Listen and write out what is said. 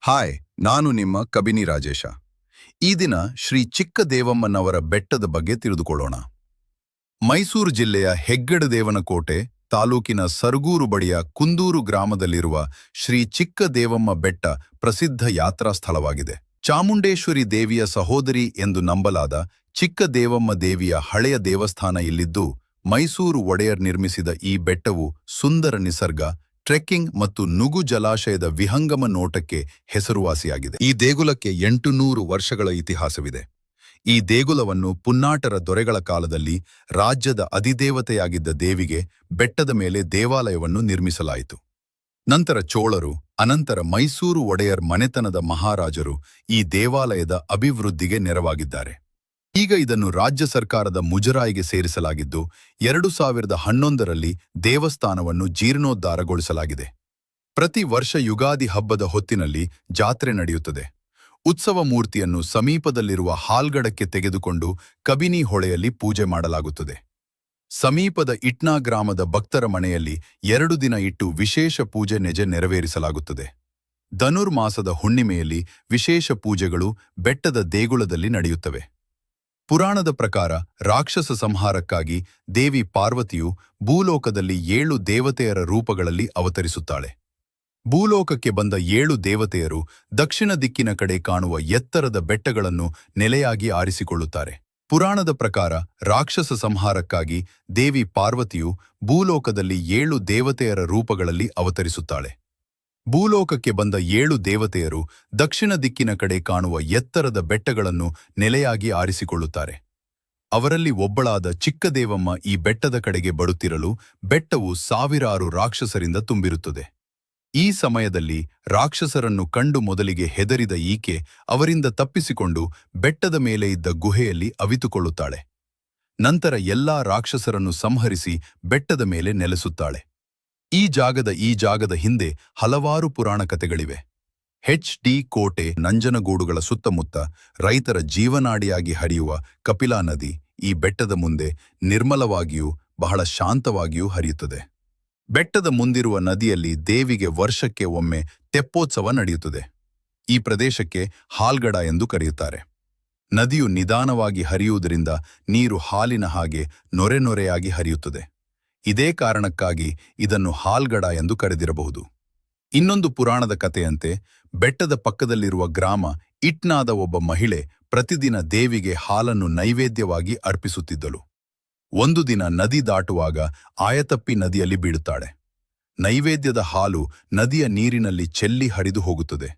Hi, ನಾನು ನಿಮ್ಮ ಕಬಿನಿ ರಾಜೇಶ. ಈ ದಿನ ಶ್ರೀ ಚಿಕ್ಕದೇವಮ್ಮನವರ ಬೆಟ್ಟದ ಬಗ್ಗೆ ತಿಳಿದುಕೊಳ್ಳೋಣ. ಮೈಸೂರು ಜಿಲ್ಲೆಯ ಹೆಗ್ಗಡದೇವನಕೋಟೆ ತಾಲೂಕಿನ ಸರಗೂರು ಬಳಿಯ ಕುಂದೂರು ಗ್ರಾಮದಲ್ಲಿರುವ ಶ್ರೀ ಚಿಕ್ಕದೇವಮ್ಮ ಬೆಟ್ಟ ಪ್ರಸಿದ್ಧ ಯಾತ್ರಾ ಸ್ಥಳವಾಗಿದೆ. ಚಾಮುಂಡೇಶ್ವರಿ ದೇವಿಯ ಸಹೋದರಿ ಎಂದು ನಂಬಲಾದ ಚಿಕ್ಕದೇವಮ್ಮ ದೇವಿಯ ಹಳೆಯ ದೇವಸ್ಥಾನ ಇಲ್ಲಿದ್ದು, ಮೈಸೂರು ಒಡೆಯರ್ ನಿರ್ಮಿಸಿದ ಈ ಬೆಟ್ಟವು ಸುಂದರ ನಿಸರ್ಗ, ಟ್ರೆಕ್ಕಿಂಗ್ ಮತ್ತು ನುಗು ಜಲಾಶಯದ ವಿಹಂಗಮ ನೋಟಕ್ಕೆ ಹೆಸರುವಾಸಿಯಾಗಿದೆ. ಈ ದೇಗುಲಕ್ಕೆ 800 ವರ್ಷಗಳ ಇತಿಹಾಸವಿದೆ. ಈ ದೇಗುಲವನ್ನು ಪುನ್ನಾಟರ ದೊರೆಗಳ ಕಾಲದಲ್ಲಿ ರಾಜ್ಯದ ಅಧಿದೇವತೆಯಾಗಿದ್ದ ದೇವಿಗೆ ಬೆಟ್ಟದ ಮೇಲೆ ದೇವಾಲಯವನ್ನು ನಿರ್ಮಿಸಲಾಯಿತು. ನಂತರ ಚೋಳರು, ಅನಂತರ ಮೈಸೂರು ಒಡೆಯರ್ ಮನೆತನದ ಮಹಾರಾಜರು ಈ ದೇವಾಲಯದ ಅಭಿವೃದ್ಧಿಗೆ ನೆರವಾಗಿದ್ದಾರೆ. ಈಗ ಇದನ್ನು ರಾಜ್ಯ ಸರ್ಕಾರದ ಮುಜರಾಯಿಗೆ ಸೇರಿಸಲಾಗಿದ್ದು, 2011ರಲ್ಲಿ ದೇವಸ್ಥಾನವನ್ನು ಜೀರ್ಣೋದ್ಧಾರಗೊಳಿಸಲಾಗಿದೆ. ಪ್ರತಿ ವರ್ಷ ಯುಗಾದಿ ಹಬ್ಬದ ಹೊತ್ತಿನಲ್ಲಿ ಜಾತ್ರೆ ನಡೆಯುತ್ತದೆ. ಉತ್ಸವ ಮೂರ್ತಿಯನ್ನು ಸಮೀಪದಲ್ಲಿರುವ ಹಾಲ್ಗಡಕ್ಕೆ ತೆಗೆದುಕೊಂಡು ಕಬಿನಿ ಹೊಳೆಯಲ್ಲಿ ಪೂಜೆ ಮಾಡಲಾಗುತ್ತದೆ. ಸಮೀಪದ ಇಟ್ನಾ ಗ್ರಾಮದ ಭಕ್ತರ ಮನೆಯಲ್ಲಿ 2 ದಿನ ಇಟ್ಟು ವಿಶೇಷ ಪೂಜೆ ನೆರವೇರಿಸಲಾಗುತ್ತದೆ. ಧನುರ್ಮಾಸದ ಹುಣ್ಣಿಮೆಯಲ್ಲಿ ವಿಶೇಷ ಪೂಜೆಗಳು ಬೆಟ್ಟದ ದೇಗುಲದಲ್ಲಿ ನಡೆಯುತ್ತವೆ. ಪುರಾಣದ ಪ್ರಕಾರ ರಾಕ್ಷಸ ಸಂಹಾರಕ್ಕಾಗಿ ದೇವಿ ಪಾರ್ವತಿಯು ಭೂಲೋಕದಲ್ಲಿ 7 ದೇವತೆಯರ ರೂಪಗಳಲ್ಲಿ ಅವತರಿಸುತ್ತಾಳೆ. ಭೂಲೋಕಕ್ಕೆ ಬಂದ 7 ದೇವತೆಯರು ದಕ್ಷಿಣ ದಿಕ್ಕಿನ ಕಡೆ ಕಾಣುವ ಎತ್ತರದ ಬೆಟ್ಟಗಳನ್ನು ನೆಲೆಯಾಗಿ ಆರಿಸಿಕೊಳ್ಳುತ್ತಾರೆ. ಪುರಾಣದ ಪ್ರಕಾರ ರಾಕ್ಷಸ ಸಂಹಾರಕ್ಕಾಗಿ ದೇವಿ ಪಾರ್ವತಿಯು ಭೂಲೋಕದಲ್ಲಿ 7 ದೇವತೆಯರ ರೂಪಗಳಲ್ಲಿ ಅವತರಿಸುತ್ತಾಳೆ. ಭೂಲೋಕಕ್ಕೆ ಬಂದ 7 ದೇವತೆಯರು ದಕ್ಷಿಣ ದಿಕ್ಕಿನ ಕಡೆ ಕಾಣುವ ಎತ್ತರದ ಬೆಟ್ಟಗಳನ್ನು ನೆಲೆಯಾಗಿ ಆರಿಸಿಕೊಳ್ಳುತ್ತಾರೆ. ಅವರಲ್ಲಿ ಒಬ್ಬಳಾದ ಚಿಕ್ಕದೇವಮ್ಮ ಈ ಬೆಟ್ಟದ ಕಡೆಗೆ ಬರುತ್ತಿರಲು ಬೆಟ್ಟವು ಸಾವಿರಾರು ರಾಕ್ಷಸರಿಂದ ತುಂಬಿರುತ್ತದೆ. ಈ ಸಮಯದಲ್ಲಿ ರಾಕ್ಷಸರನ್ನು ಕಂಡು ಮೊದಲಿಗೆ ಹೆದರಿದ ಈಕೆ ಅವರಿಂದ ತಪ್ಪಿಸಿಕೊಂಡು ಬೆಟ್ಟದ ಮೇಲೆ ಇದ್ದ ಗುಹೆಯಲ್ಲಿ ಅವಿತುಕೊಳ್ಳುತ್ತಾಳೆ. ನಂತರ ಎಲ್ಲಾ ರಾಕ್ಷಸರನ್ನು ಸಂಹರಿಸಿ ಬೆಟ್ಟದ ಮೇಲೆ ನೆಲೆಸುತ್ತಾಳೆ. ಈ ಜಾಗದ ಹಿಂದೆ ಹಲವಾರು ಪುರಾಣ ಕಥೆಗಳಿವೆ. HD ಕೋಟೆ, ನಂಜನಗೂಡುಗಳ ಸುತ್ತಮುತ್ತ ರೈತರ ಜೀವನಾಡಿಯಾಗಿ ಹರಿಯುವ ಕಪಿಲಾ ನದಿ ಈ ಬೆಟ್ಟದ ಮುಂದೆ ನಿರ್ಮಲವಾಗಿಯೂ ಬಹಳ ಶಾಂತವಾಗಿಯೂ ಹರಿಯುತ್ತದೆ. ಬೆಟ್ಟದ ಮುಂದಿರುವ ನದಿಯಲ್ಲಿ ದೇವಿಗೆ ವರ್ಷಕ್ಕೆ ಒಮ್ಮೆ ತೆಪ್ಪೋತ್ಸವ ನಡೆಯುತ್ತದೆ. ಈ ಪ್ರದೇಶಕ್ಕೆ ಹಾಲ್ಗಡ ಎಂದು ಕರೆಯುತ್ತಾರೆ. ನದಿಯು ನಿಧಾನವಾಗಿ ಹರಿಯುವುದರಿಂದ ನೀರು ಹಾಲಿನ ಹಾಗೆ ನೊರೆನೊರೆಯಾಗಿ ಹರಿಯುತ್ತದೆ. ಇದೇ ಕಾರಣಕ್ಕಾಗಿ ಇದನ್ನು ಹಾಲ್ಗಡ ಎಂದು ಕರೆದಿರಬಹುದು. ಇನ್ನೊಂದು ಪುರಾಣದ ಕಥೆಯಂತೆ ಬೆಟ್ಟದ ಪಕ್ಕದಲ್ಲಿರುವ ಗ್ರಾಮ ಇಟ್ನಾದ ಒಬ್ಬ ಮಹಿಳೆ ಪ್ರತಿದಿನ ದೇವಿಗೆ ಹಾಲನ್ನು ನೈವೇದ್ಯವಾಗಿ ಅರ್ಪಿಸುತ್ತಿದ್ದಳು. ಒಂದು ದಿನ ನದಿ ದಾಟುವಾಗ ಆಯತಪ್ಪಿ ನದಿಯಲ್ಲಿ ಬೀಳುತ್ತಾಳೆ. ನೈವೇದ್ಯದ ಹಾಲು ನದಿಯ ನೀರಿನಲ್ಲಿ ಚೆಲ್ಲಿ ಹರಿದು ಹೋಗುತ್ತದೆ.